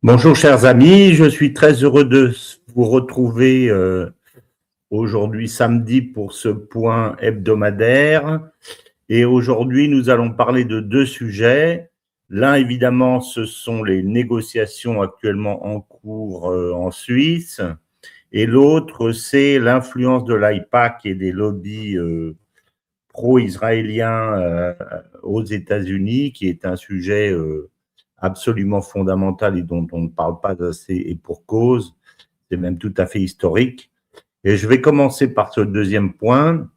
Bonjour chers amis, je suis très heureux de vous retrouver aujourd'hui samedi pour ce point hebdomadaire. Et aujourd'hui, nous allons parler de deux sujets. L'un, évidemment, ce sont les négociations actuellement en cours en Suisse. Et l'autre, c'est l'influence de l'AIPAC et des lobbies pro-israéliens aux États-Unis, qui est un sujet absolument fondamental et dont on ne parle pas assez, et pour cause, c'est même tout à fait historique. Et je vais commencer par ce deuxième point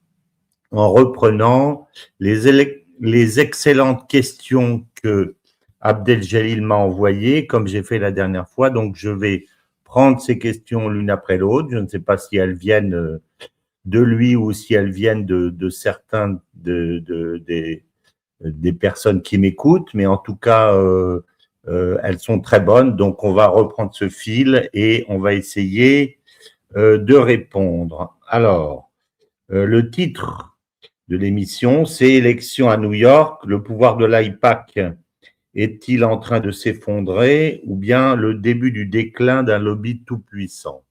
en reprenant les excellentes questions que Abdel-Jalil m'a envoyées, comme j'ai fait la dernière fois. Donc, je vais prendre ces questions l'une après l'autre. Je ne sais pas si elles viennent de lui ou si elles viennent de certains des personnes qui m'écoutent, mais en tout cas, elles sont très bonnes. Donc, on va reprendre ce fil et on va essayer de répondre. Alors, le titre de l'émission, c'est Élection à New York. Le pouvoir de l'AIPAC est-il en train de s'effondrer ou bien le début du déclin d'un lobby tout-puissant?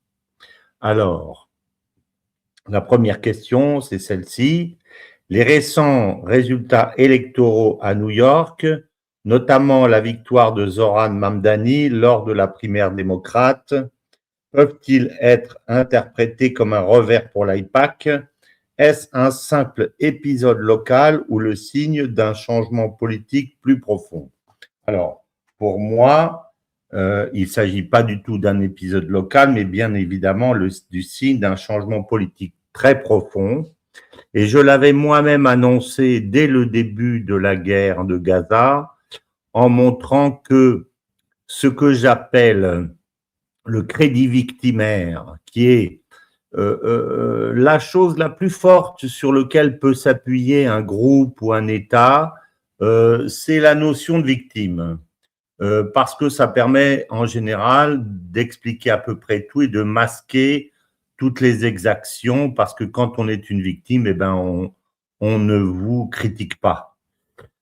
Alors, la première question, c'est celle-ci. Les récents résultats électoraux à New York, notamment la victoire de Zoran Mamdani lors de la primaire démocrate, peuvent-ils être interprétés comme un revers pour l'AIPAC? Est-ce un simple épisode local ou le signe d'un changement politique plus profond? Alors, pour moi, il ne s'agit pas du tout d'un épisode local, mais bien évidemment du signe d'un changement politique très profond. Et je l'avais moi-même annoncé dès le début de la guerre de Gaza, en montrant que ce que j'appelle le crédit victimaire, qui est la chose la plus forte sur laquelle peut s'appuyer un groupe ou un État, c'est la notion de victime. Parce que ça permet en général d'expliquer à peu près tout et de masquer toutes les exactions, parce que quand on est une victime, eh ben on ne vous critique pas.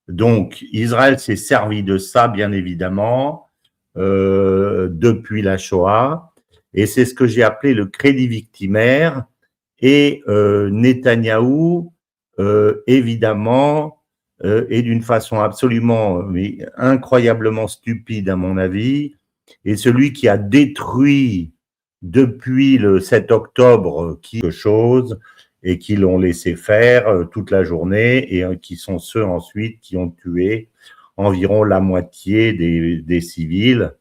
Donc, Israël s'est servi de ça, bien évidemment, depuis la Shoah, et c'est ce que j'ai appelé le crédit victimaire. Et Netanyahou, évidemment, et d'une façon absolument, mais incroyablement stupide à mon avis, est celui qui a détruit depuis le 7 octobre quelque chose et qui l'ont laissé faire toute la journée et qui sont ceux ensuite qui ont tué environ la moitié des civils,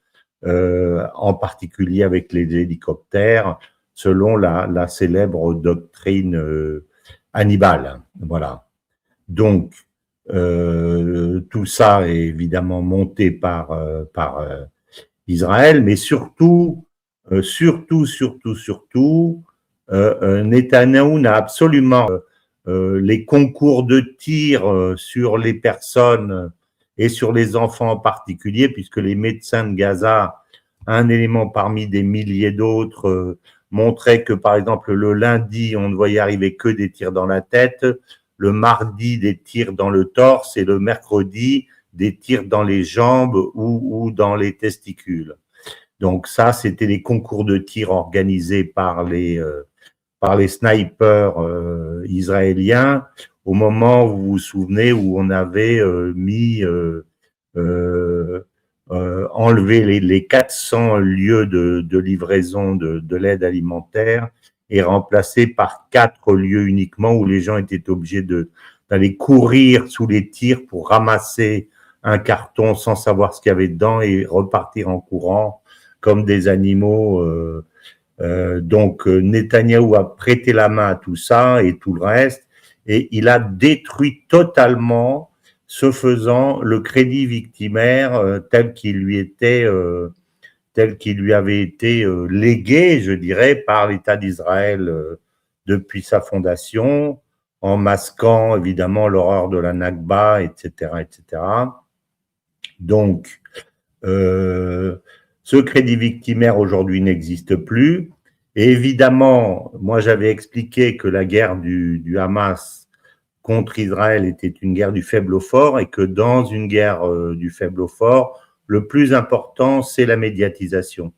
en particulier avec les hélicoptères, selon la célèbre doctrine Hannibal. Voilà. Donc, tout ça est évidemment monté par Israël, mais surtout, Netanyahou n'a absolument les concours de tir sur les personnes et sur les enfants en particulier, puisque les médecins de Gaza, un élément parmi des milliers d'autres, montrait que, par exemple, le lundi, on ne voyait arriver que des tirs dans la tête, le mardi, des tirs dans le torse, et le mercredi, des tirs dans les jambes ou dans les testicules. Donc ça, c'était les concours de tir organisés par les snipers israéliens au moment, vous vous souvenez, où on avait enlevé les 400 lieux de livraison de l'aide alimentaire et remplacé par 4 lieux uniquement où les gens étaient obligés d'aller courir sous les tirs pour ramasser un carton sans savoir ce qu'il y avait dedans et repartir en courant comme des animaux. Donc, Netanyahou a prêté la main à tout ça et tout le reste, et il a détruit totalement, ce faisant, le crédit victimaire tel qu'il lui avait été légué, je dirais, par l'État d'Israël depuis sa fondation, en masquant évidemment l'horreur de la Nakba, etc., etc. Donc, ce crédit victimaire aujourd'hui n'existe plus. Et évidemment, moi j'avais expliqué que la guerre du Hamas contre Israël était une guerre du faible au fort et que dans une guerre du faible au fort, le plus important, c'est la médiatisation.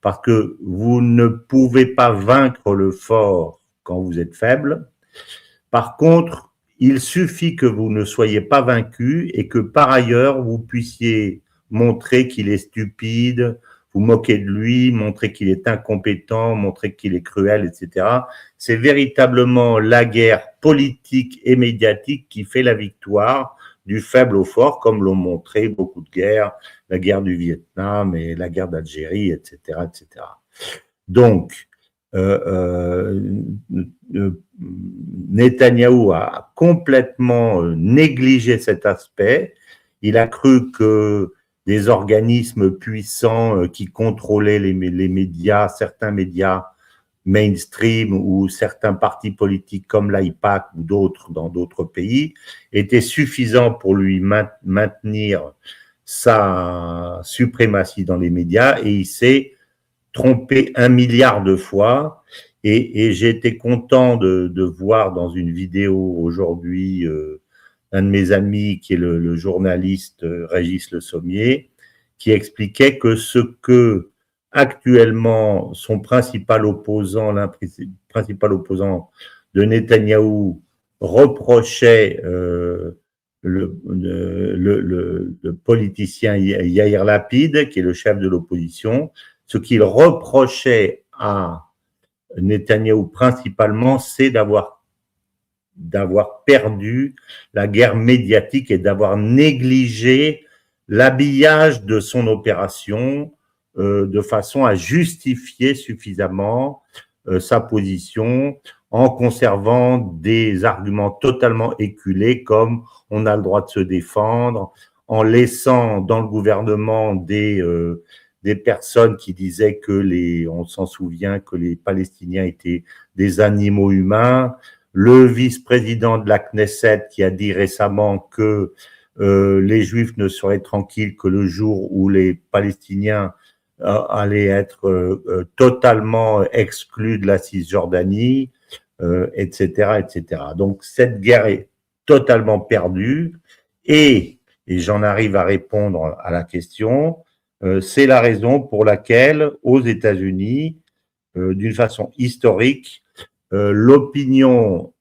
Parce que vous ne pouvez pas vaincre le fort quand vous êtes faible. Par contre, il suffit que vous ne soyez pas vaincu et que par ailleurs, vous puissiez montrer qu'il est stupide, vous moquer de lui, montrer qu'il est incompétent, montrer qu'il est cruel, etc. C'est véritablement la guerre politique et médiatique qui fait la victoire du faible au fort, comme l'ont montré beaucoup de guerres, la guerre du Vietnam et la guerre d'Algérie, etc., etc. Donc, Netanyahou a complètement négligé cet aspect. Il a cru que des organismes puissants qui contrôlaient les médias, certains médias mainstream ou certains partis politiques comme l'AIPAC ou d'autres dans d'autres pays, étaient suffisants pour lui maintenir sa suprématie dans les médias, et il s'est trompé 1 milliard de fois. Et j'ai été content de voir dans une vidéo aujourd'hui un de mes amis qui est le journaliste Régis Le Sommier, qui expliquait que ce que actuellement son principal opposant de Netanyahou reprochait le politicien Yair Lapid, qui est le chef de l'opposition, ce qu'il reprochait à Netanyahou principalement, c'est d'avoir perdu la guerre médiatique et d'avoir négligé l'habillage de son opération de façon à justifier suffisamment sa position en conservant des arguments totalement éculés comme on a le droit de se défendre, en laissant dans le gouvernement des personnes qui disaient que on s'en souvient, que les Palestiniens étaient des animaux humains, le vice-président de la Knesset qui a dit récemment que les Juifs ne seraient tranquilles que le jour où les Palestiniens allaient être totalement exclus de la Cisjordanie, etc., etc. Donc cette guerre est totalement perdue, et j'en arrive à répondre à la question, c'est la raison pour laquelle aux États-Unis, d'une façon historique, l'opinion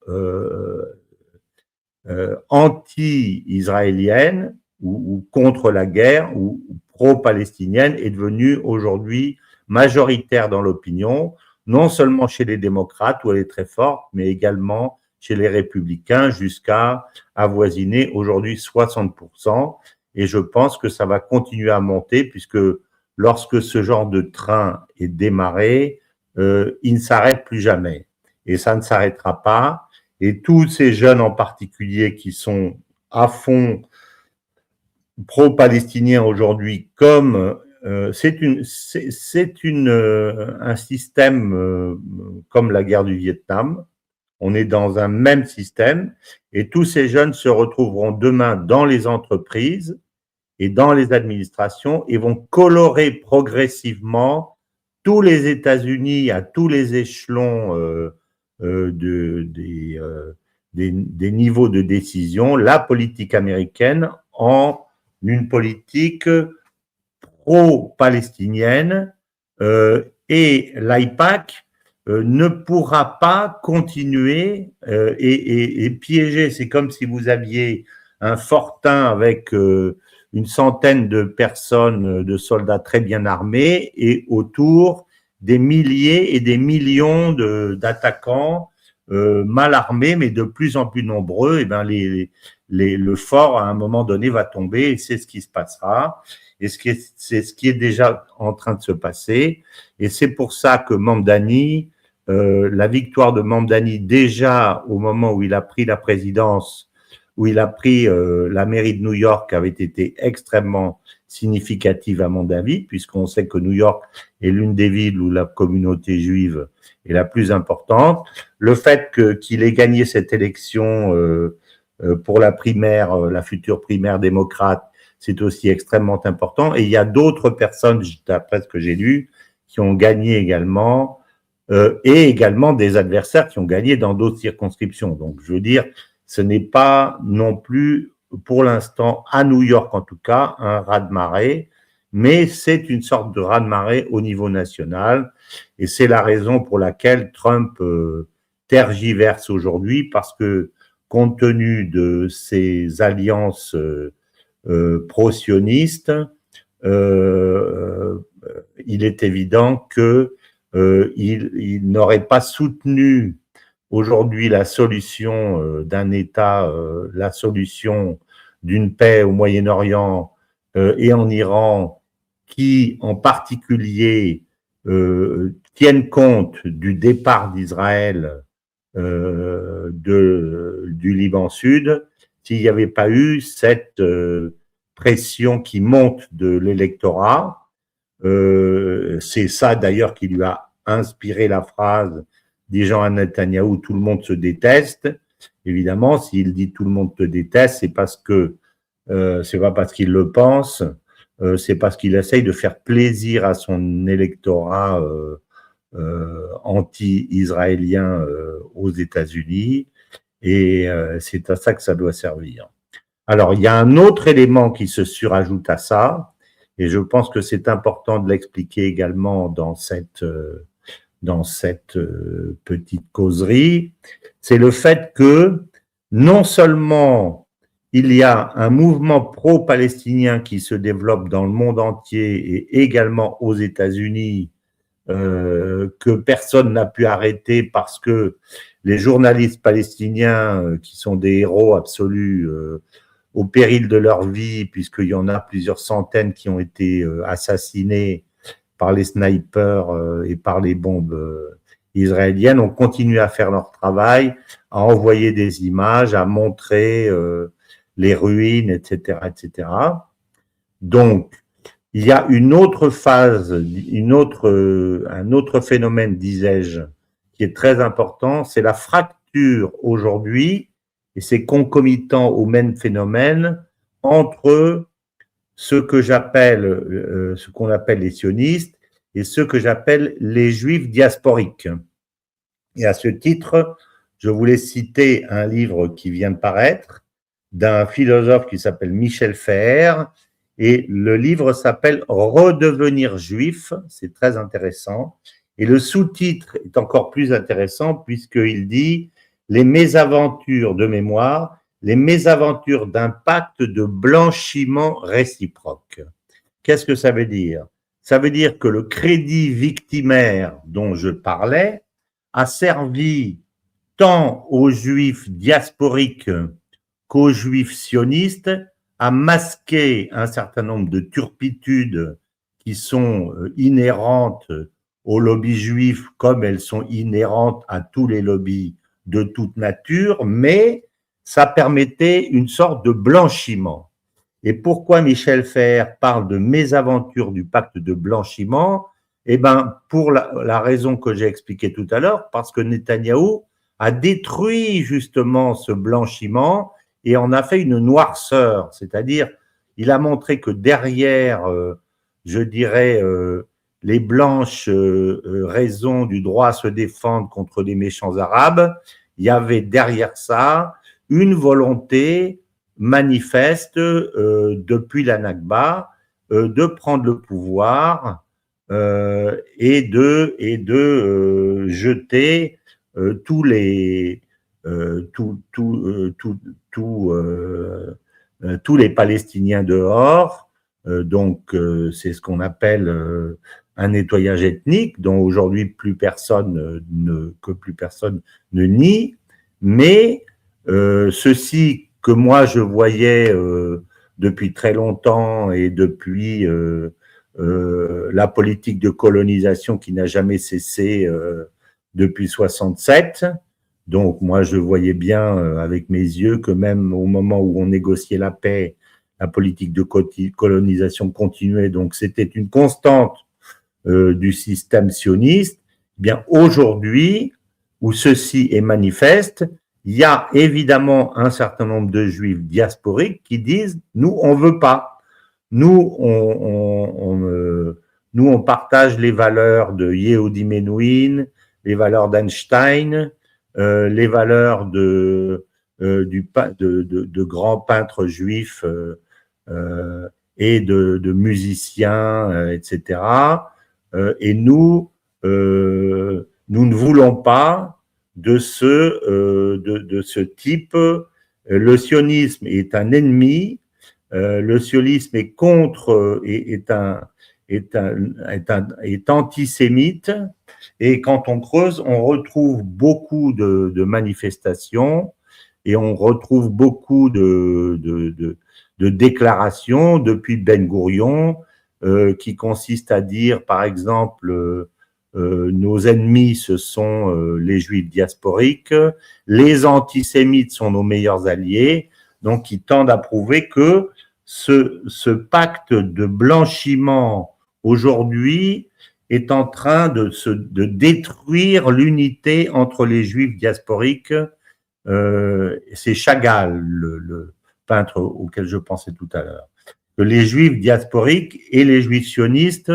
anti-israélienne ou contre la guerre ou pro-palestinienne est devenue aujourd'hui majoritaire dans l'opinion, non seulement chez les démocrates où elle est très forte, mais également chez les républicains, jusqu'à avoisiner aujourd'hui 60%. Et je pense que ça va continuer à monter, puisque lorsque ce genre de train est démarré, il ne s'arrête plus jamais. Et ça ne s'arrêtera pas. Et tous ces jeunes en particulier qui sont à fond pro-palestiniens aujourd'hui, comme c'est un système comme la guerre du Vietnam. On est dans un même système, et tous ces jeunes se retrouveront demain dans les entreprises et dans les administrations et vont colorer progressivement tous les États-Unis à tous les échelons des niveaux de décision, la politique américaine en une politique pro-palestinienne, et l'AIPAC ne pourra pas continuer et piéger. C'est comme si vous aviez un fortin avec une centaine de personnes, de soldats très bien armés, et autour des milliers et des millions d'attaquants mal armés, mais de plus en plus nombreux. Et ben le fort, à un moment donné, va tomber, et c'est ce qui se passera. Et c'est ce qui est déjà en train de se passer. Et c'est pour ça que Mamdani, la victoire de Mamdani, déjà au moment où il a pris la présidence, où il a pris la mairie de New York, avait été extrêmement significative à mon avis, puisqu'on sait que New York est l'une des villes où la communauté juive est la plus importante. Le fait qu'il ait gagné cette élection pour la primaire, la future primaire démocrate, c'est aussi extrêmement important. Et il y a d'autres personnes, d'après ce que j'ai lu, qui ont gagné également, et également des adversaires qui ont gagné dans d'autres circonscriptions. Donc, je veux dire, ce n'est pas non plus, pour l'instant, à New York en tout cas, un raz-de-marée. mais c'est une sorte de raz-de-marée au niveau national, et c'est la raison pour laquelle Trump tergiverse aujourd'hui, parce que compte tenu de ses alliances pro-sionistes, il est évident que il n'aurait pas soutenu aujourd'hui la solution d'un État, la solution d'une paix au Moyen-Orient et en Iran, qui en particulier tiennent compte du départ d'Israël du Liban Sud, s'il n'y avait pas eu cette pression qui monte de l'électorat. C'est ça d'ailleurs qui lui a inspiré la phrase disant à Netanyahou, tout le monde se déteste. Évidemment, s'il dit tout le monde te déteste, c'est parce que c'est pas parce qu'il le pense, c'est parce qu'il essaye de faire plaisir à son électorat anti-israélien aux États-Unis, et c'est à ça que ça doit servir. Alors, il y a un autre élément qui se surajoute à ça, et je pense que c'est important de l'expliquer également dans cette petite causerie, c'est le fait que non seulement il y a un mouvement pro-palestinien qui se développe dans le monde entier et également aux États-Unis, que personne n'a pu arrêter parce que les journalistes palestiniens, qui sont des héros absolus, au péril de leur vie, puisqu'il y en a plusieurs centaines qui ont été assassinés par les snipers et par les bombes israéliennes, ont continué à faire leur travail, à envoyer des images, à montrer les ruines, etc., etc. Donc, il y a une autre phase, un autre phénomène, disais-je, qui est très important, c'est la fracture aujourd'hui, et c'est concomitant au même phénomène, entre ce que j'appelle, ce qu'on appelle les sionistes et ce que j'appelle les juifs diasporiques. Et à ce titre, je voulais citer un livre qui vient de paraître d'un philosophe qui s'appelle Michel Fer, et le livre s'appelle Redevenir juif, c'est très intéressant. Et le sous-titre est encore plus intéressant puisqu'il dit les mésaventures de mémoire, les mésaventures d'un pacte de blanchiment réciproque. Qu'est-ce que ça veut dire? Ça veut dire que le crédit victimaire dont je parlais a servi tant aux juifs diasporiques qu'aux juifs sionistes à masquer un certain nombre de turpitudes qui sont inhérentes aux lobbies juifs comme elles sont inhérentes à tous les lobbies de toute nature, mais ça permettait une sorte de blanchiment. Et pourquoi Michel Fer parle de mésaventures du pacte de blanchiment? Eh bien, pour la raison que j'ai expliquée tout à l'heure, parce que Netanyahou a détruit justement ce blanchiment et en a fait une noirceur, c'est-à-dire il a montré que derrière, je dirais, les blanches raisons du droit à se défendre contre les méchants arabes, il y avait derrière ça une volonté manifeste depuis la Nakba de prendre le pouvoir et de jeter tous les tous les Palestiniens dehors. Donc c'est ce qu'on appelle un nettoyage ethnique dont aujourd'hui plus personne ne nie, mais ceci que moi je voyais depuis très longtemps et depuis la politique de colonisation qui n'a jamais cessé depuis 67. Donc moi je voyais bien avec mes yeux que même au moment où on négociait la paix, la politique de colonisation continuait. Donc c'était une constante du système sioniste. Bien aujourd'hui, où ceci est manifeste, il y a évidemment un certain nombre de juifs diasporiques qui disent nous on veut pas, nous on partage les valeurs de Yehudi Menuhin, les valeurs d'Einstein, les valeurs de grands peintres juifs et de musiciens, etc. Et nous ne voulons pas de ce type. Le sionisme est un ennemi. Le sionisme est contre, est antisémite. Et quand on creuse, on retrouve beaucoup de manifestations et on retrouve beaucoup de déclarations depuis Ben Gourion qui consistent à dire, par exemple, nos ennemis, ce sont les juifs diasporiques, les antisémites sont nos meilleurs alliés, donc qui tendent à prouver que ce pacte de blanchiment aujourd'hui est en train de détruire l'unité entre les juifs diasporiques. C'est Chagall, le peintre auquel je pensais tout à l'heure. Que les juifs diasporiques et les juifs sionistes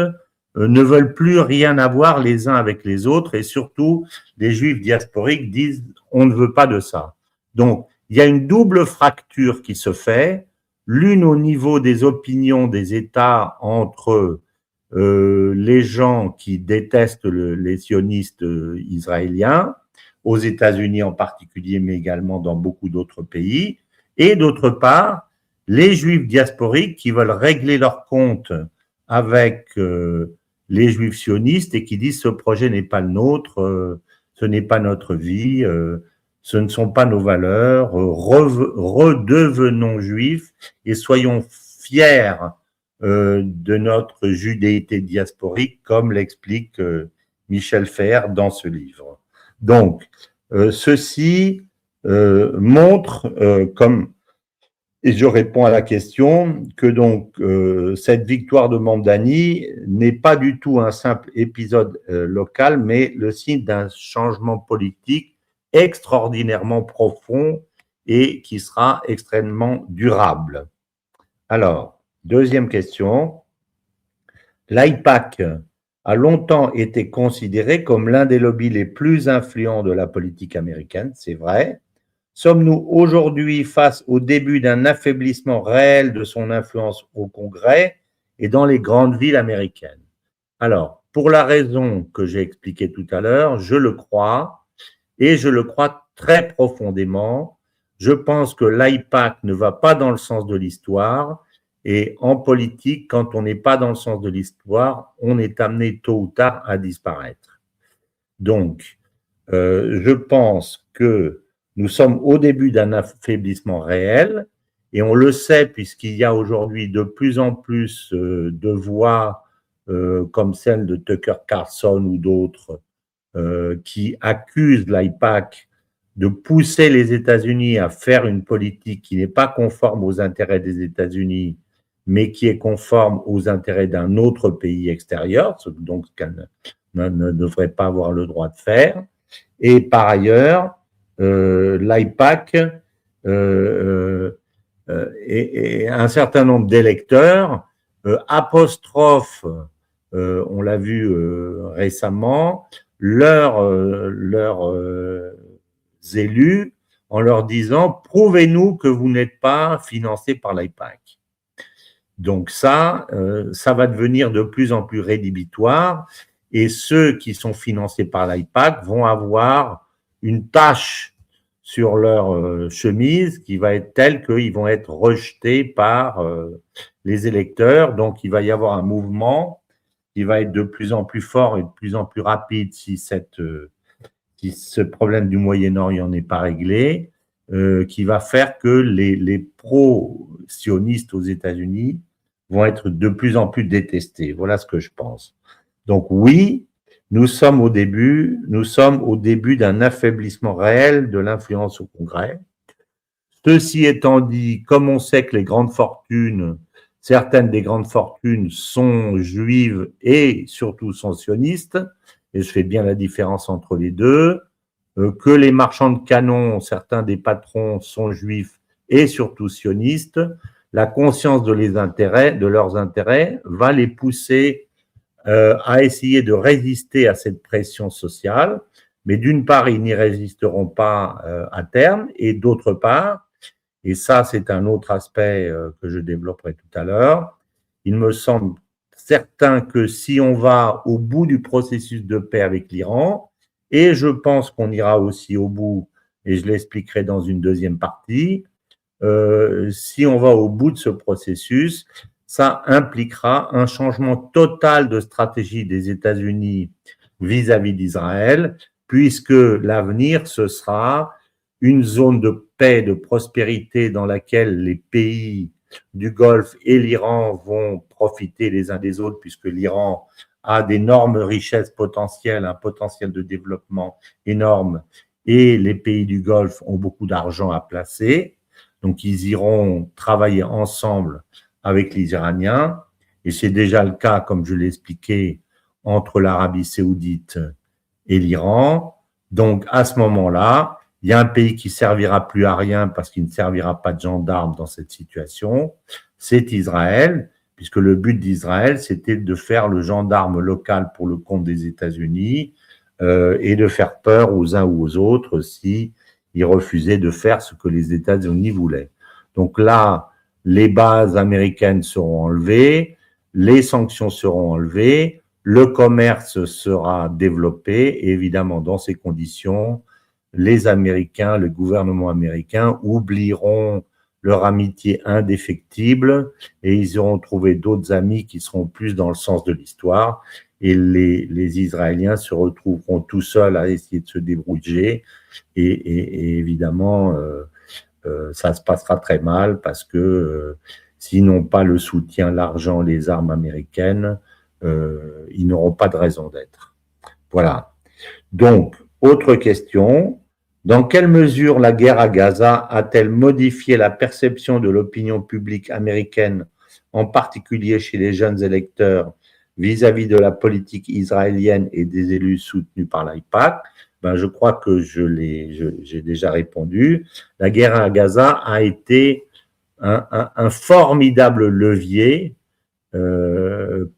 ne veulent plus rien avoir les uns avec les autres, et surtout les juifs diasporiques disent on ne veut pas de ça. Donc il y a une double fracture qui se fait, l'une au niveau des opinions des États entre les gens qui détestent les sionistes israéliens, aux États-Unis en particulier, mais également dans beaucoup d'autres pays, et d'autre part, les juifs diasporiques qui veulent régler leurs comptes avec les juifs sionistes et qui disent ce projet n'est pas le nôtre, ce n'est pas notre vie, ce ne sont pas nos valeurs, redevenons juifs et soyons fiers de notre judéité diasporique, comme l'explique Michel Fer dans ce livre. Donc, ceci montre, et je réponds à la question, que donc cette victoire de Mamdani n'est pas du tout un simple épisode local, mais le signe d'un changement politique extraordinairement profond et qui sera extrêmement durable. Alors, deuxième question. L'AIPAC a longtemps été considéré comme l'un des lobbies les plus influents de la politique américaine, c'est vrai. Sommes-nous aujourd'hui face au début d'un affaiblissement réel de son influence au Congrès et dans les grandes villes américaines? Alors, pour la raison que j'ai expliquée tout à l'heure, je le crois, et je le crois très profondément. Je pense que l'AIPAC ne va pas dans le sens de l'histoire, et en politique, quand on n'est pas dans le sens de l'histoire, on est amené tôt ou tard à disparaître. Donc, je pense que nous sommes au début d'un affaiblissement réel, et on le sait puisqu'il y a aujourd'hui de plus en plus de voix comme celle de Tucker Carlson ou d'autres qui accusent l'AIPAC de pousser les États-Unis à faire une politique qui n'est pas conforme aux intérêts des États-Unis, mais qui est conforme aux intérêts d'un autre pays extérieur, donc qu'elle ne devrait pas avoir le droit de faire. Et par ailleurs, l'AIPAC et un certain nombre d'électeurs apostrophent, on l'a vu récemment, leurs élus en leur disant « prouvez-nous que vous n'êtes pas financé par l'AIPAC ». Donc ça va devenir de plus en plus rédhibitoire, et ceux qui sont financés par l'AIPAC vont avoir une tache sur leur chemise qui va être telle qu'ils vont être rejetés par les électeurs. Donc il va y avoir un mouvement qui va être de plus en plus fort et de plus en plus rapide si ce problème du Moyen-Orient n'est pas réglé, qui va faire que les pro-sionistes aux États-Unis vont être de plus en plus détestés. Voilà ce que je pense. Donc oui, nous sommes au début d'un affaiblissement réel de l'influence au Congrès. Ceci étant dit, comme on sait que certaines des grandes fortunes sont juives et surtout sont sionistes, et je fais bien la différence entre les deux, que les marchands de canons, certains des patrons sont juifs et surtout sionistes, la conscience de leurs intérêts va les pousser à essayer de résister à cette pression sociale, mais d'une part, ils n'y résisteront pas à terme, et d'autre part, et ça c'est un autre aspect que je développerai tout à l'heure, il me semble certain que si on va au bout du processus de paix avec l'Iran, et je pense qu'on ira aussi au bout, et je l'expliquerai dans une deuxième partie, si on va au bout de ce processus, ça impliquera un changement total de stratégie des États-Unis vis-à-vis d'Israël, puisque l'avenir, ce sera une zone de paix, de prospérité dans laquelle les pays du Golfe et l'Iran vont profiter les uns des autres, puisque l'Iran a d'énormes richesses potentielles, un potentiel de développement énorme, et les pays du Golfe ont beaucoup d'argent à placer. Donc, ils iront travailler ensemble avec les Iraniens, et c'est déjà le cas, comme je l'ai expliqué, entre l'Arabie saoudite et l'Iran. Donc, à ce moment-là, il y a un pays qui servira plus à rien parce qu'il ne servira pas de gendarme dans cette situation, c'est Israël, puisque le but d'Israël, c'était de faire le gendarme local pour le compte des États-Unis et de faire peur aux uns ou aux autres si ils refusaient de faire ce que les États-Unis voulaient. Donc là, les bases américaines seront enlevées, les sanctions seront enlevées, le commerce sera développé, et évidemment, dans ces conditions, les Américains, le gouvernement américain oublieront leur amitié indéfectible et ils auront trouvé d'autres amis qui seront plus dans le sens de l'histoire et les Israéliens se retrouveront tout seuls à essayer de se débrouiller et évidemment ça se passera très mal parce que s'ils n'ont pas le soutien, l'argent, les armes américaines, ils n'auront pas de raison d'être. Voilà. Donc, autre question. Dans quelle mesure la guerre à Gaza a-t-elle modifié la perception de l'opinion publique américaine, en particulier chez les jeunes électeurs, vis-à-vis de la politique israélienne et des élus soutenus par l'AIPAC? Ben, je crois que j'ai déjà répondu. La guerre à Gaza a été un formidable levier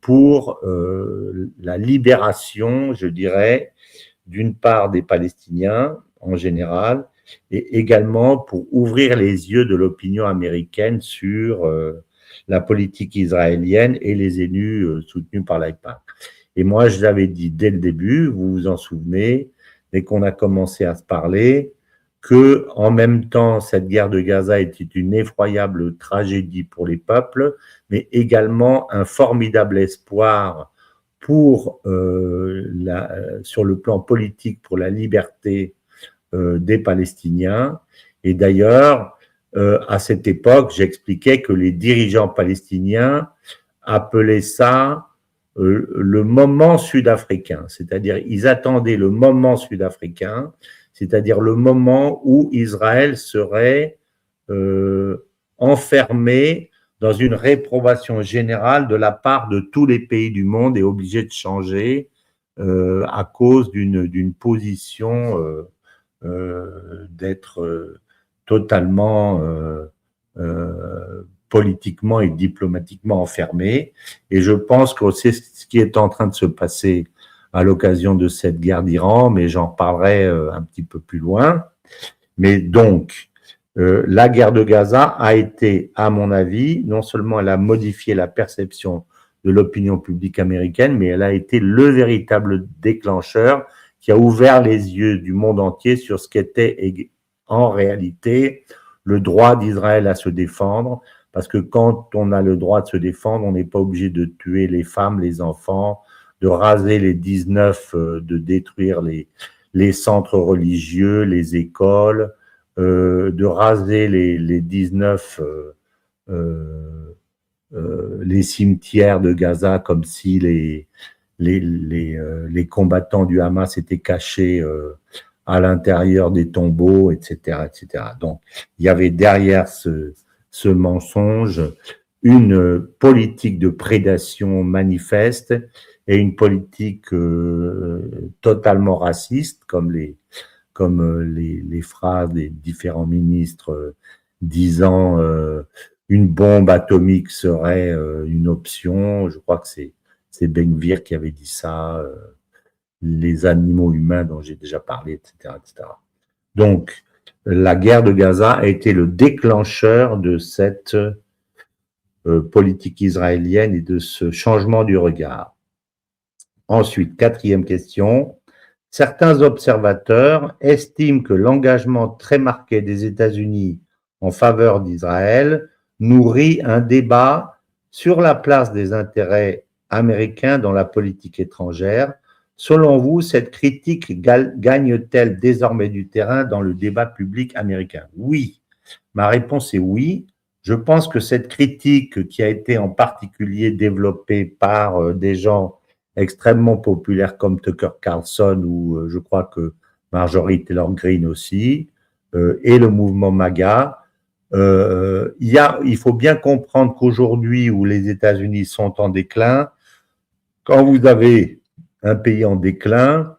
pour la libération, je dirais, d'une part des Palestiniens en général, et également pour ouvrir les yeux de l'opinion américaine sur la politique israélienne et les élus soutenus par l'AIPAC. Et moi, je l'avais dit dès le début, vous vous en souvenez, dès qu'on a commencé à se parler, que en même temps, cette guerre de Gaza était une effroyable tragédie pour les peuples, mais également un formidable espoir pour sur le plan politique pour la liberté des Palestiniens. Et d'ailleurs, à cette époque, j'expliquais que les dirigeants palestiniens appelaient ça le moment sud-africain, c'est-à-dire ils attendaient le moment sud-africain, c'est-à-dire le moment où Israël serait enfermé dans une réprobation générale de la part de tous les pays du monde et obligé de changer à cause d'une position d'être totalement politiquement et diplomatiquement enfermé. Et je pense que c'est ce qui est en train de se passer à l'occasion de cette guerre d'Iran, mais j'en parlerai un petit peu plus loin. Mais donc, la guerre de Gaza a été, à mon avis, non seulement elle a modifié la perception de l'opinion publique américaine, mais elle a été le véritable déclencheur qui a ouvert les yeux du monde entier sur ce qu'était en réalité le droit d'Israël à se défendre, parce que quand on a le droit de se défendre, on n'est pas obligé de tuer les femmes, les enfants, de raser les 19, de détruire les centres religieux, les écoles, de raser les 19 les cimetières de Gaza comme si les combattants du Hamas étaient cachés à l'intérieur des tombeaux, etc., etc. Donc, il y avait derrière ce mensonge une politique de prédation manifeste et une politique totalement raciste, comme les phrases des différents ministres disant une bombe atomique serait une option. Je crois que c'est Ben Gvir qui avait dit ça, les animaux humains dont j'ai déjà parlé, etc., etc. Donc, la guerre de Gaza a été le déclencheur de cette politique israélienne et de ce changement du regard. Ensuite, quatrième question. Certains observateurs estiment que l'engagement très marqué des États-Unis en faveur d'Israël nourrit un débat sur la place des intérêts américains dans la politique étrangère. Selon vous, cette critique gagne-t-elle désormais du terrain dans le débat public américain? Oui. Ma réponse est oui. Je pense que cette critique, qui a été en particulier développée par des gens extrêmement populaires comme Tucker Carlson ou je crois que Marjorie Taylor Greene aussi, et le mouvement MAGA, il faut bien comprendre qu'aujourd'hui où les États-Unis sont en déclin, quand vous avez un pays en déclin,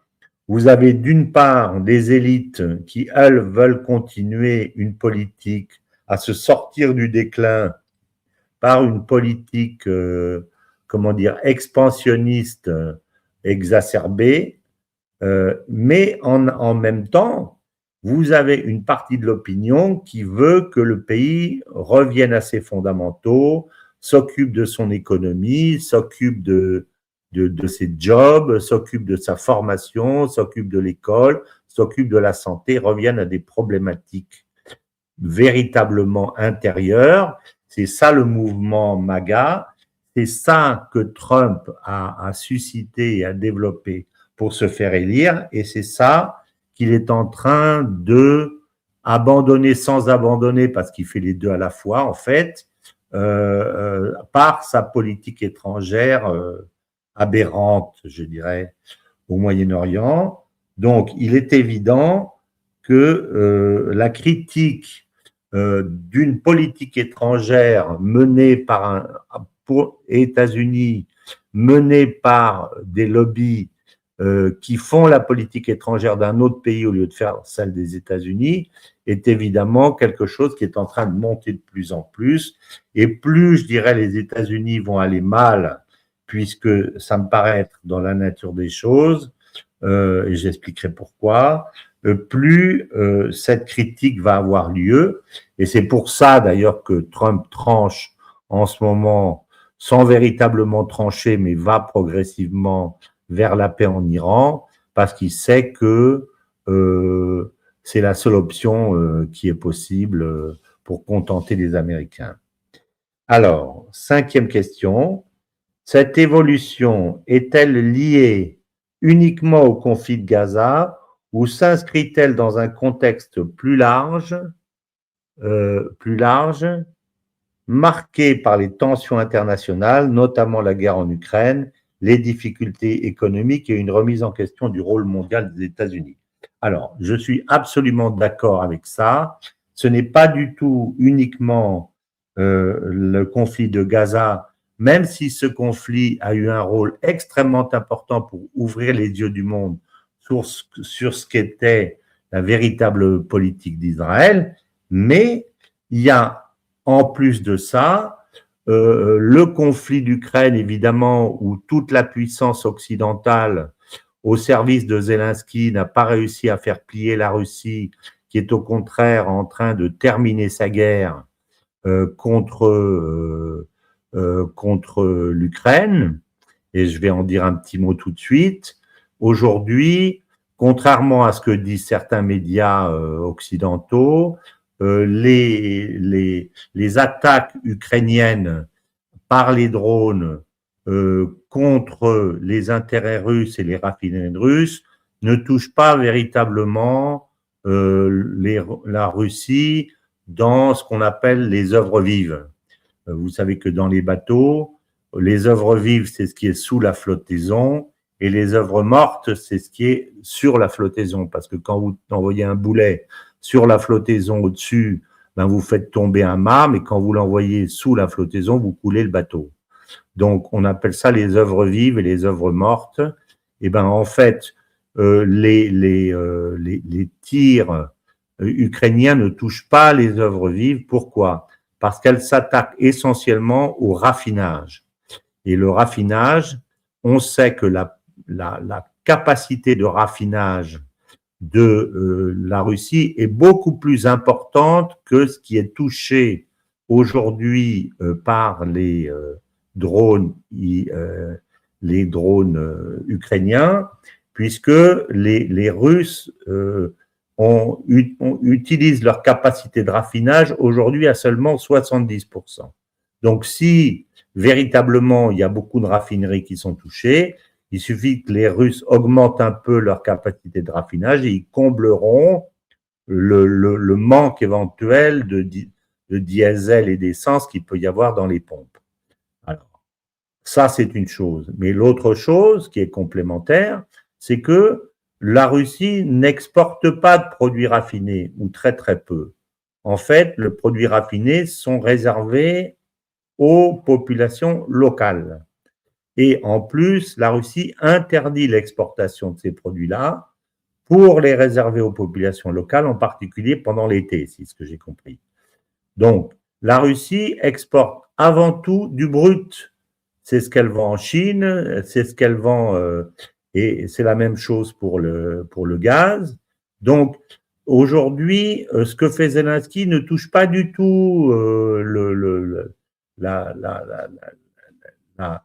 vous avez d'une part des élites qui, elles, veulent continuer une politique à se sortir du déclin par une politique, expansionniste exacerbée, mais en même temps, vous avez une partie de l'opinion qui veut que le pays revienne à ses fondamentaux, s'occupe de son économie, s'occupe de ses jobs, s'occupe de sa formation, s'occupe de l'école, s'occupe de la santé, revienne à des problématiques véritablement intérieures. C'est ça le mouvement MAGA, c'est ça que Trump a suscité et a développé pour se faire élire, et c'est ça qu'il est en train de abandonner sans abandonner, parce qu'il fait les deux à la fois en fait, par sa politique étrangère aberrante, je dirais, au Moyen-Orient. Donc, il est évident que la critique d'une politique étrangère menée par pour États-Unis, menée par des lobbies qui font la politique étrangère d'un autre pays au lieu de faire celle des États-Unis, est évidemment quelque chose qui est en train de monter de plus en plus. Et plus, je dirais, les États-Unis vont aller mal, puisque ça me paraît être dans la nature des choses, et j'expliquerai pourquoi, plus cette critique va avoir lieu. Et c'est pour ça, d'ailleurs, que Trump tranche en ce moment, sans véritablement trancher, mais va progressivement vers la paix en Iran, parce qu'il sait que c'est la seule option qui est possible pour contenter les Américains. Alors, cinquième question. Cette évolution est-elle liée uniquement au conflit de Gaza ou s'inscrit-elle dans un contexte plus large, marqué par les tensions internationales, notamment la guerre en Ukraine, les difficultés économiques et une remise en question du rôle mondial des États-Unis? Alors, je suis absolument d'accord avec ça. Ce n'est pas du tout uniquement le conflit de Gaza, même si ce conflit a eu un rôle extrêmement important pour ouvrir les yeux du monde sur ce qu'était la véritable politique d'Israël, mais il y a en plus de ça le conflit d'Ukraine, évidemment, où toute la puissance occidentale au service de Zelensky n'a pas réussi à faire plier la Russie, qui est au contraire en train de terminer sa guerre contre l'Ukraine, et je vais en dire un petit mot tout de suite. Aujourd'hui, contrairement à ce que disent certains médias occidentaux, les attaques ukrainiennes par les drones contre les intérêts russes et les raffineries russes ne touchent pas véritablement la Russie dans ce qu'on appelle les œuvres vives. Vous savez que dans les bateaux, les œuvres vives, c'est ce qui est sous la flottaison, et les œuvres mortes, c'est ce qui est sur la flottaison. Parce que quand vous envoyez un boulet sur la flottaison au-dessus, ben vous faites tomber un mât, mais quand vous l'envoyez sous la flottaison, vous coulez le bateau. Donc, on appelle ça les œuvres vives et les œuvres mortes. Et ben en fait, les tirs ukrainiens ne touchent pas les œuvres vives. Pourquoi? Parce qu'elles s'attaquent essentiellement au raffinage. Et le raffinage, on sait que la capacité de raffinage de la Russie est beaucoup plus importante que ce qui est touché aujourd'hui par drones, les drones ukrainiens, puisque les Russes utilisent leur capacité de raffinage aujourd'hui à seulement 70%. Donc, si véritablement il y a beaucoup de raffineries qui sont touchées, il suffit que les Russes augmentent un peu leur capacité de raffinage et ils combleront le manque éventuel de diesel et d'essence qu'il peut y avoir dans les pompes. Alors, ça, c'est une chose. Mais l'autre chose qui est complémentaire, c'est que la Russie n'exporte pas de produits raffinés, ou très très peu. En fait, les produits raffinés sont réservés aux populations locales. Et en plus, la Russie interdit l'exportation de ces produits-là pour les réserver aux populations locales, en particulier pendant l'été, c'est ce que j'ai compris. Donc, la Russie exporte avant tout du brut. C'est ce qu'elle vend en Chine, c'est ce qu'elle vend, et c'est la même chose pour le gaz. Donc, aujourd'hui, ce que fait Zelensky ne touche pas du tout la, la, la,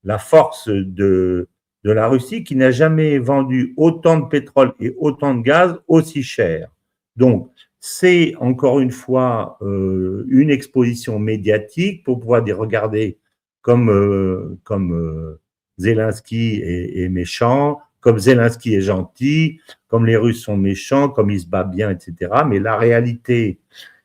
la force de la Russie qui n'a jamais vendu autant de pétrole et autant de gaz aussi cher. Donc, c'est encore une fois une exposition médiatique pour pouvoir dire regardez comme Zelensky est méchant, comme Zelensky est gentil, comme les Russes sont méchants, comme ils se battent bien, etc. Mais la réalité,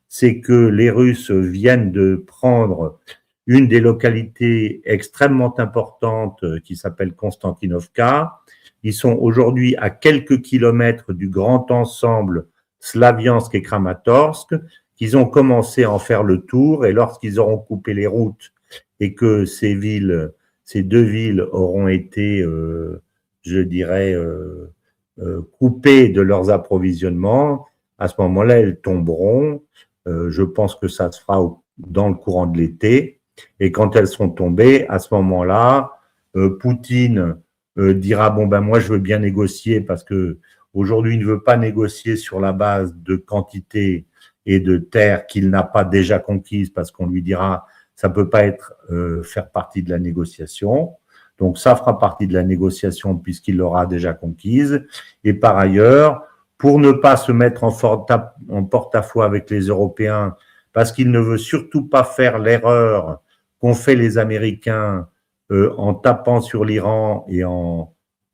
c'est que les Russes viennent de prendre une des localités extrêmement importantes qui s'appelle Konstantinovka. Ils sont aujourd'hui à quelques kilomètres du grand ensemble Slaviansk et Kramatorsk, qu'ils ont commencé à en faire le tour, et lorsqu'ils auront coupé les routes et que ces deux villes auront été, je dirais, coupées de leurs approvisionnements, à ce moment-là, elles tomberont. Je pense que ça se fera dans le courant de l'été. Et quand elles seront tombées, à ce moment-là, Poutine dira bon ben moi je veux bien négocier parce que aujourd'hui il ne veut pas négocier sur la base de quantité et de terres qu'il n'a pas déjà conquises parce qu'on lui dira ça peut pas être faire partie de la négociation. Donc ça fera partie de la négociation puisqu'il l'aura déjà conquise. Et par ailleurs, pour ne pas se mettre en porte-à-faux avec les Européens, parce qu'il ne veut surtout pas faire l'erreur qu'ont fait les Américains en tapant sur l'Iran et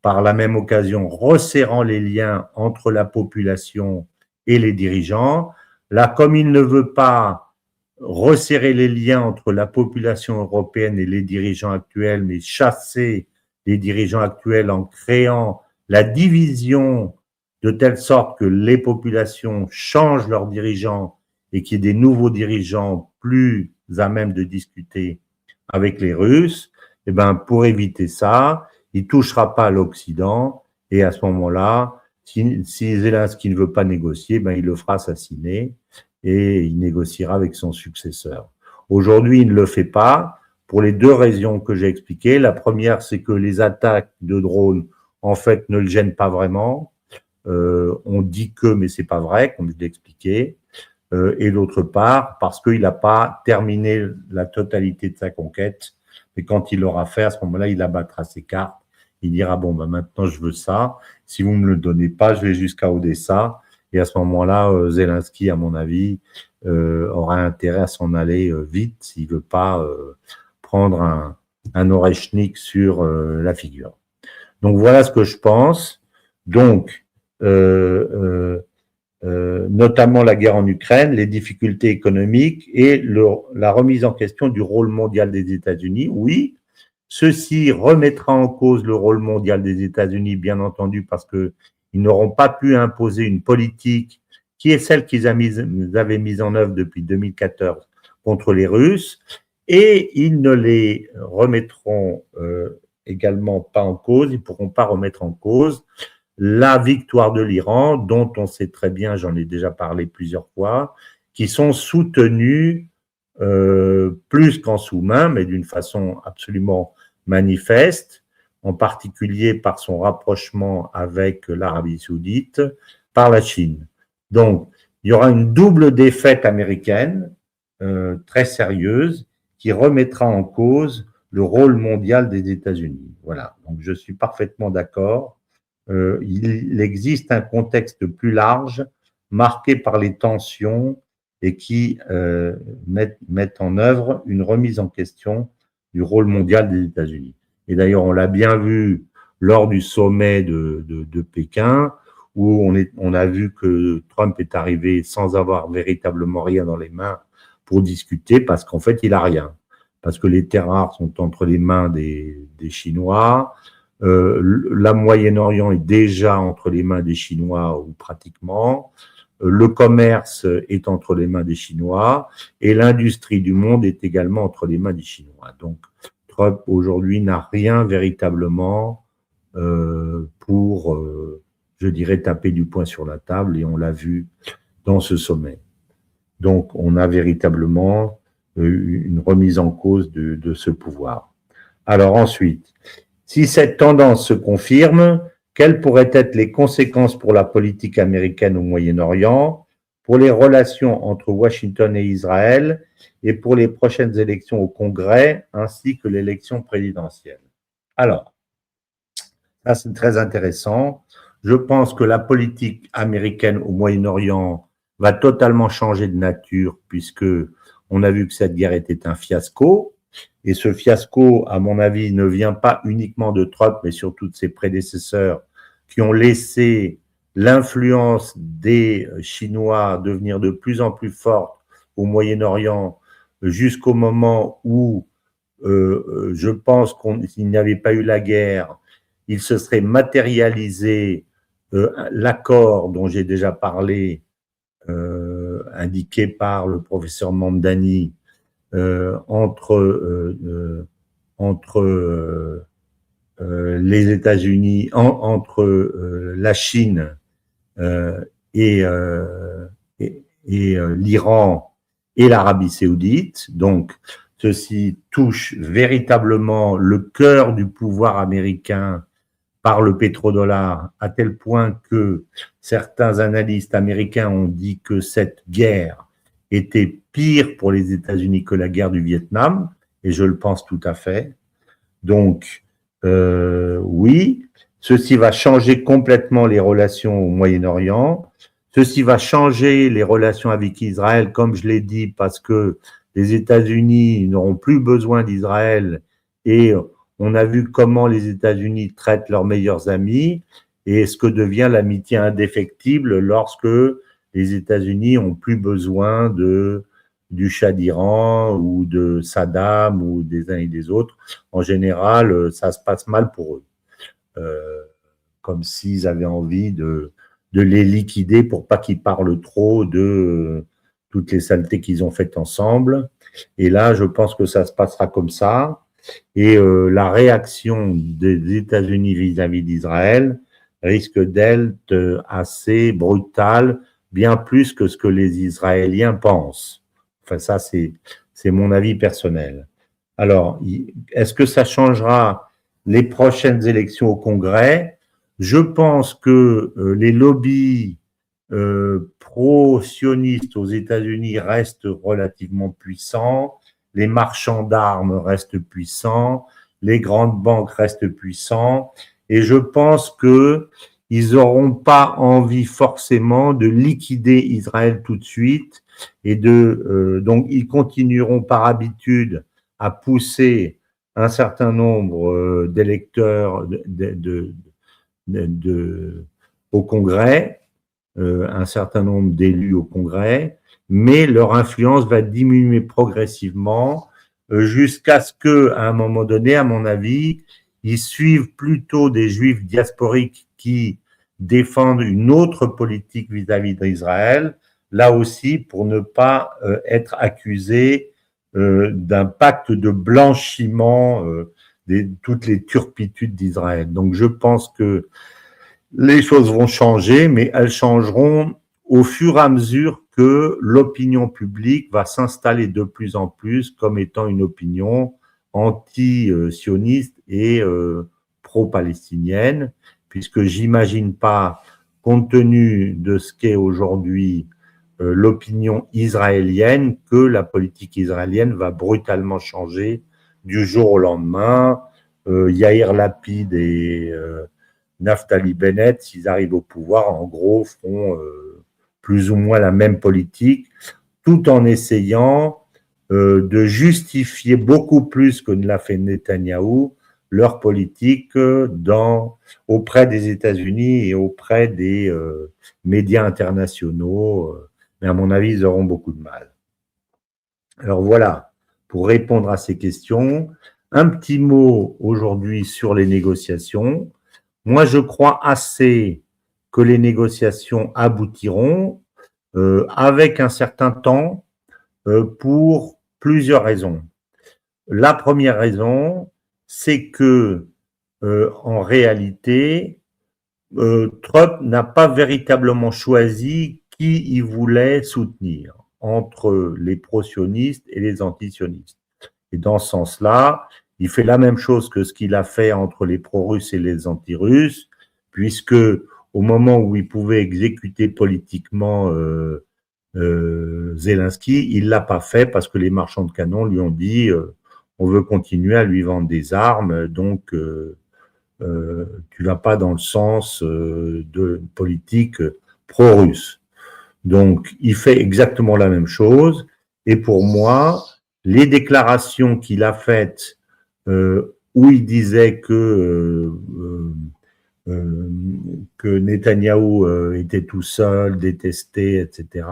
par la même occasion, resserrant les liens entre la population et les dirigeants. Là, comme il ne veut pas resserrer les liens entre la population européenne et les dirigeants actuels, mais chasser les dirigeants actuels en créant la division de telle sorte que les populations changent leurs dirigeants et qu'il y ait des nouveaux dirigeants plus à même de discuter avec les Russes, eh ben, pour éviter ça, il ne touchera pas à l'Occident, et à ce moment-là, si Zelensky ne veut pas négocier, ben, il le fera assassiner et il négociera avec son successeur. Aujourd'hui, il ne le fait pas pour les deux raisons que j'ai expliquées. La première, c'est que les attaques de drones, en fait, ne le gênent pas vraiment. On dit que, mais c'est pas vrai, comme je l'ai expliqué. Et d'autre part, parce qu'il n'a pas terminé la totalité de sa conquête. Et quand il l'aura fait, à ce moment-là, il abattra ses cartes. Il dira, bon, ben maintenant, je veux ça. Si vous ne me le donnez pas, je vais jusqu'à Odessa. Et à ce moment-là, Zelensky, à mon avis, aura intérêt à s'en aller vite s'il ne veut pas prendre un Oreshnik sur la figure. Donc, voilà ce que je pense. Donc, notamment la guerre en Ukraine, les difficultés économiques et la remise en question du rôle mondial des États-Unis. Oui, ceci remettra en cause le rôle mondial des États-Unis, bien entendu, parce qu'ils n'auront pas pu imposer une politique qui est celle qu'ils avaient mise en œuvre depuis 2014 contre les Russes, et ils ne les remettront également pas en cause, ils ne pourront pas remettre en cause la victoire de l'Iran, dont on sait très bien, j'en ai déjà parlé plusieurs fois, qui sont soutenus plus qu'en sous-main, mais d'une façon absolument manifeste, en particulier par son rapprochement avec l'Arabie saoudite, par la Chine. Donc, il y aura une double défaite américaine, très sérieuse qui remettra en cause le rôle mondial des États-Unis. Voilà, donc je suis parfaitement d'accord. Il existe un contexte plus large, marqué par les tensions et qui mettent en œuvre une remise en question du rôle mondial des États-Unis. Et d'ailleurs, on l'a bien vu lors du sommet de Pékin, où on a vu que Trump est arrivé sans avoir véritablement rien dans les mains pour discuter, parce qu'en fait, il n'a rien. Parce que les terres rares sont entre les mains des Chinois, la Moyen-Orient est déjà entre les mains des Chinois, ou pratiquement, le commerce est entre les mains des Chinois, et l'industrie du monde est également entre les mains des Chinois. Donc, Trump, aujourd'hui, n'a rien véritablement pour, je dirais, taper du poing sur la table, et on l'a vu dans ce sommet. Donc, on a véritablement une remise en cause de ce pouvoir. Alors ensuite, si cette tendance se confirme, quelles pourraient être les conséquences pour la politique américaine au Moyen-Orient, pour les relations entre Washington et Israël, et pour les prochaines élections au Congrès, ainsi que l'élection présidentielle? Alors, ça c'est très intéressant. Je pense que la politique américaine au Moyen-Orient va totalement changer de nature, puisque on a vu que cette guerre était un fiasco. Et ce fiasco, à mon avis, ne vient pas uniquement de Trump, mais surtout de ses prédécesseurs qui ont laissé l'influence des Chinois devenir de plus en plus forte au Moyen-Orient jusqu'au moment où je pense qu'il n'y avait pas eu la guerre, il se serait matérialisé l'accord dont j'ai déjà parlé, indiqué par le professeur Mamdani, entre les États-Unis, entre la Chine et l'Iran et l'Arabie saoudite. Donc, ceci touche véritablement le cœur du pouvoir américain par le pétrodollar, à tel point que certains analystes américains ont dit que cette guerre était pire pour les États-Unis que la guerre du Vietnam, et je le pense tout à fait. Donc, oui, ceci va changer complètement les relations au Moyen-Orient. Ceci va changer les relations avec Israël, comme je l'ai dit, parce que les États-Unis n'auront plus besoin d'Israël, et on a vu comment les États-Unis traitent leurs meilleurs amis et ce que devient l'amitié indéfectible lorsque les États-Unis n'ont plus besoin du Shah d'Iran ou de Saddam ou des uns et des autres. En général, ça se passe mal pour eux. Comme s'ils avaient envie de les liquider pour pas qu'ils parlent trop de toutes les saletés qu'ils ont faites ensemble. Et là, je pense que ça se passera comme ça. Et la réaction des États-Unis vis-à-vis d'Israël risque d'être assez brutale, bien plus que ce que les Israéliens pensent. Enfin, ça, c'est mon avis personnel. Alors, est-ce que ça changera les prochaines élections au Congrès? Je pense que les lobbies pro-sionistes aux États-Unis restent relativement puissants, les marchands d'armes restent puissants, les grandes banques restent puissants, et je pense que ils n'auront pas envie forcément de liquider Israël tout de suite, et donc ils continueront par habitude à pousser un certain nombre d'électeurs au Congrès, un certain nombre d'élus au Congrès, mais leur influence va diminuer progressivement jusqu'à ce qu'à un moment donné, à mon avis, ils suivent plutôt des juifs diasporiques qui défendent une autre politique vis-à-vis d'Israël, là aussi pour ne pas être accusés d'un pacte de blanchiment de toutes les turpitudes d'Israël. Donc je pense que les choses vont changer, mais elles changeront au fur et à mesure que l'opinion publique va s'installer de plus en plus comme étant une opinion anti-sioniste et pro-palestinienne, puisque j'imagine pas, compte tenu de ce qu'est aujourd'hui l'opinion israélienne que la politique israélienne va brutalement changer du jour au lendemain. Yair Lapid et Naftali Bennett, s'ils arrivent au pouvoir, en gros, feront plus ou moins la même politique, tout en essayant de justifier beaucoup plus que ne l'a fait Netanyahou leur politique auprès des États-Unis et auprès des médias internationaux. Mais à mon avis, ils auront beaucoup de mal. Alors voilà, pour répondre à ces questions, un petit mot aujourd'hui sur les négociations. Moi, je crois assez que les négociations aboutiront avec un certain temps pour plusieurs raisons. La première raison, c'est que en réalité, Trump n'a pas véritablement choisi qui il voulait soutenir entre les pro-sionistes et les anti-sionistes. Et dans ce sens-là, il fait la même chose que ce qu'il a fait entre les pro-russes et les anti-russes, puisque au moment où il pouvait exécuter politiquement Zelensky, il l'a pas fait parce que les marchands de canons lui ont dit on veut continuer à lui vendre des armes, donc tu vas pas dans le sens de politique pro-russe. Donc, il fait exactement la même chose. Et pour moi, les déclarations qu'il a faites où il disait que Netanyahou était tout seul, détesté, etc.,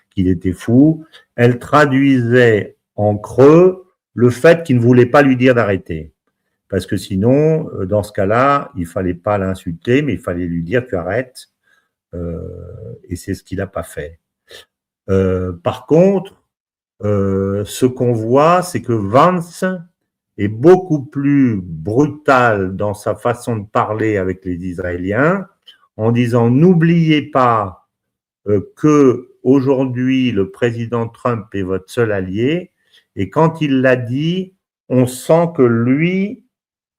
qu'il était fou, elles traduisaient en creux le fait qu'il ne voulait pas lui dire d'arrêter. Parce que sinon, dans ce cas-là, il fallait pas l'insulter, mais il fallait lui dire tu arrêtes. Et c'est ce qu'il n'a pas fait. Par contre, ce qu'on voit, c'est que Vance est beaucoup plus brutal dans sa façon de parler avec les Israéliens, en disant n'oubliez pas que aujourd'hui le président Trump est votre seul allié, et quand il l'a dit, on sent que lui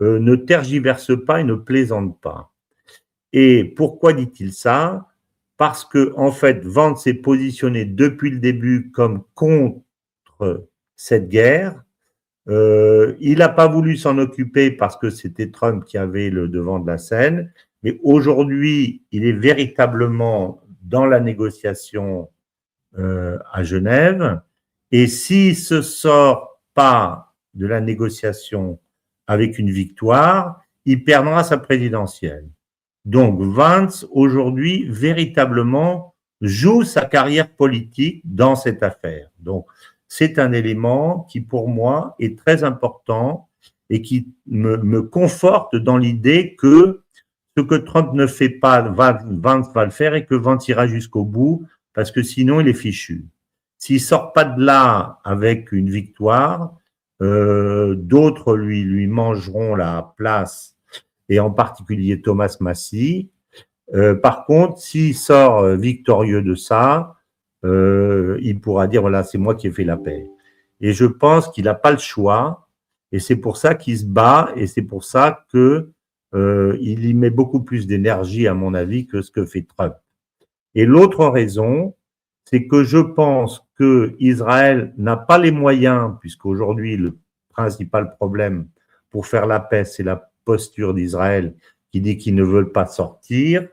ne tergiverse pas et ne plaisante pas. Et pourquoi dit-il ça? Parce que en fait, Vance s'est positionné depuis le début comme contre cette guerre. Il n'a pas voulu s'en occuper parce que c'était Trump qui avait le devant de la scène. Mais aujourd'hui, il est véritablement dans la négociation à Genève. Et s'il se sort pas de la négociation avec une victoire, il perdra sa présidentielle. Donc Vance, aujourd'hui, véritablement joue sa carrière politique dans cette affaire. Donc, c'est un élément qui, pour moi, est très important et qui me conforte dans l'idée que ce que Trump ne fait pas, Vance va le faire et que Vance ira jusqu'au bout, parce que sinon, il est fichu. S'il sort pas de là avec une victoire, d'autres lui mangeront la place, et en particulier Thomas Massie. Par contre, s'il sort victorieux de ça, il pourra dire voilà, c'est moi qui ai fait la paix. Et je pense qu'il n'a pas le choix, et c'est pour ça qu'il se bat, et c'est pour ça que il y met beaucoup plus d'énergie, à mon avis, que ce que fait Trump. Et l'autre raison, c'est que je pense que Israël n'a pas les moyens, puisqu'aujourd'hui le principal problème pour faire la paix, c'est la posture d'Israël qui dit qu'ils ne veulent pas sortir.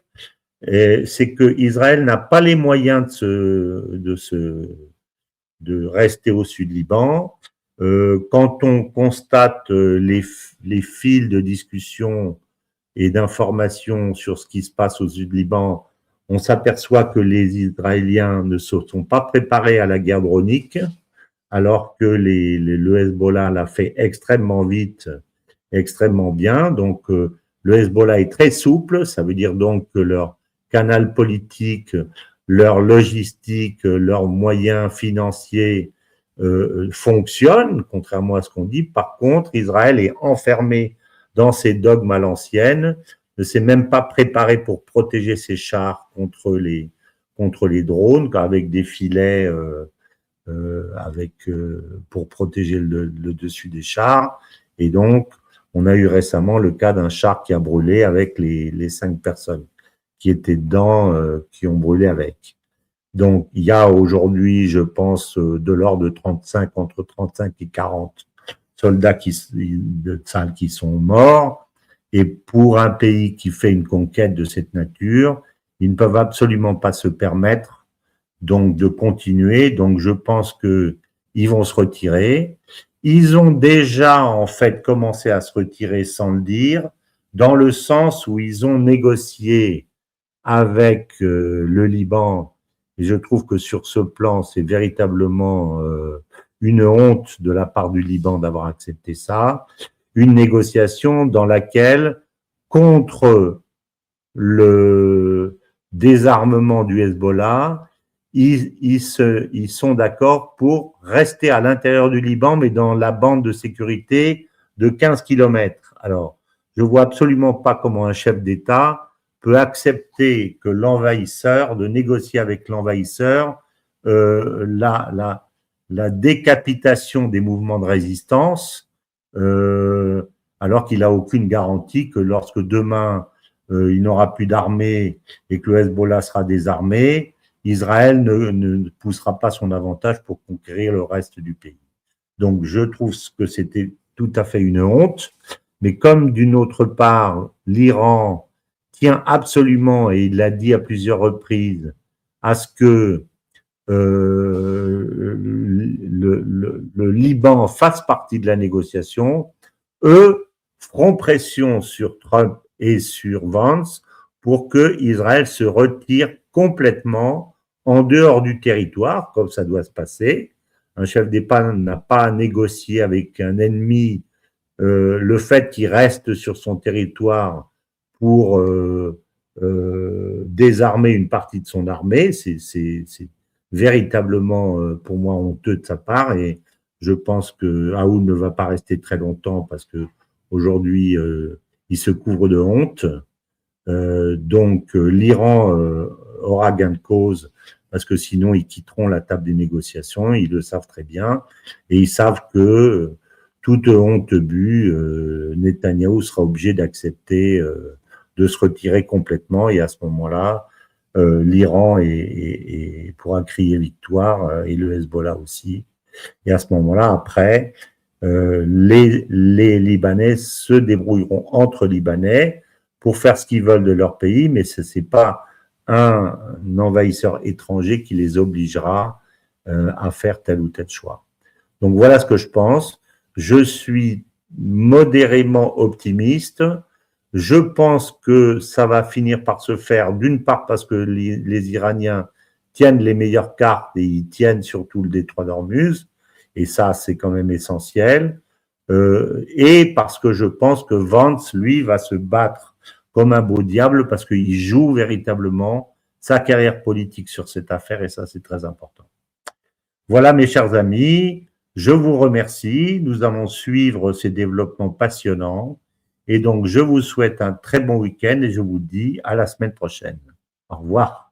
C'est que Israël n'a pas les moyens de rester au Sud-Liban. Quand on constate les fils de discussion et d'informations sur ce qui se passe au Sud-Liban, on s'aperçoit que les Israéliens ne se sont pas préparés à la guerre dronique, alors que le Hezbollah l'a fait extrêmement vite, extrêmement bien. Donc, le Hezbollah est très souple, ça veut dire donc que leur canal politique, leur logistique, leurs moyens financiers fonctionnent, contrairement à ce qu'on dit. Par contre, Israël est enfermé dans ses dogmes à l'ancienne, ne s'est même pas préparé pour protéger ses chars contre les drones, avec des filets pour protéger le dessus des chars. Et donc, on a eu récemment le cas d'un char qui a brûlé avec les 5 personnes qui étaient dedans, qui ont brûlé avec. Donc, il y a aujourd'hui, je pense, de l'ordre de 35, entre 35 et 40 soldats de Tsahal qui sont morts. Et pour un pays qui fait une conquête de cette nature, ils ne peuvent absolument pas se permettre donc de continuer. Donc, je pense que ils vont se retirer. Ils ont déjà, en fait, commencé à se retirer sans le dire, dans le sens où ils ont négocié avec le Liban. Et je trouve que sur ce plan, c'est véritablement une honte de la part du Liban d'avoir accepté ça. Une négociation dans laquelle, contre le désarmement du Hezbollah, ils sont d'accord pour rester à l'intérieur du Liban, mais dans la bande de sécurité de 15 kilomètres. Alors, je vois absolument pas comment un chef d'État peut accepter que l'envahisseur, de négocier avec l'envahisseur la décapitation des mouvements de résistance, alors qu'il n'a aucune garantie que lorsque demain il n'aura plus d'armée et que le Hezbollah sera désarmé, Israël ne poussera pas son avantage pour conquérir le reste du pays. Donc je trouve que c'était tout à fait une honte, mais comme d'une autre part, l'Iran tient absolument, et il l'a dit à plusieurs reprises, à ce que le Liban fasse partie de la négociation, eux feront pression sur Trump et sur Vance pour que Israël se retire complètement en dehors du territoire, comme ça doit se passer. Un chef d'État n'a pas à négocier avec un ennemi le fait qu'il reste sur son territoire pour désarmer une partie de son armée. C'est véritablement, pour moi, honteux de sa part, et je pense que Aoun ne va pas rester très longtemps parce que aujourd'hui, il se couvre de honte. Donc, l'Iran aura gain de cause parce que sinon, ils quitteront la table des négociations. Ils le savent très bien. Et ils savent que, toute honte bue, Netanyahou sera obligé d'accepter de se retirer complètement. Et à ce moment-là, l'Iran pourra crier victoire, et le Hezbollah aussi. Et à ce moment-là, après, les Libanais se débrouilleront entre Libanais pour faire ce qu'ils veulent de leur pays, mais ce n'est pas un envahisseur étranger qui les obligera à faire tel ou tel choix. Donc voilà ce que je pense. Je suis modérément optimiste. Je pense que ça va finir par se faire, d'une part parce que les Iraniens tiennent les meilleures cartes et ils tiennent surtout le détroit d'Ormuz, et ça c'est quand même essentiel, et parce que je pense que Vance, lui, va se battre comme un beau diable parce qu'il joue véritablement sa carrière politique sur cette affaire, et ça c'est très important. Voilà mes chers amis, je vous remercie, nous allons suivre ces développements passionnants, et donc je vous souhaite un très bon week-end et je vous dis à la semaine prochaine. Au revoir.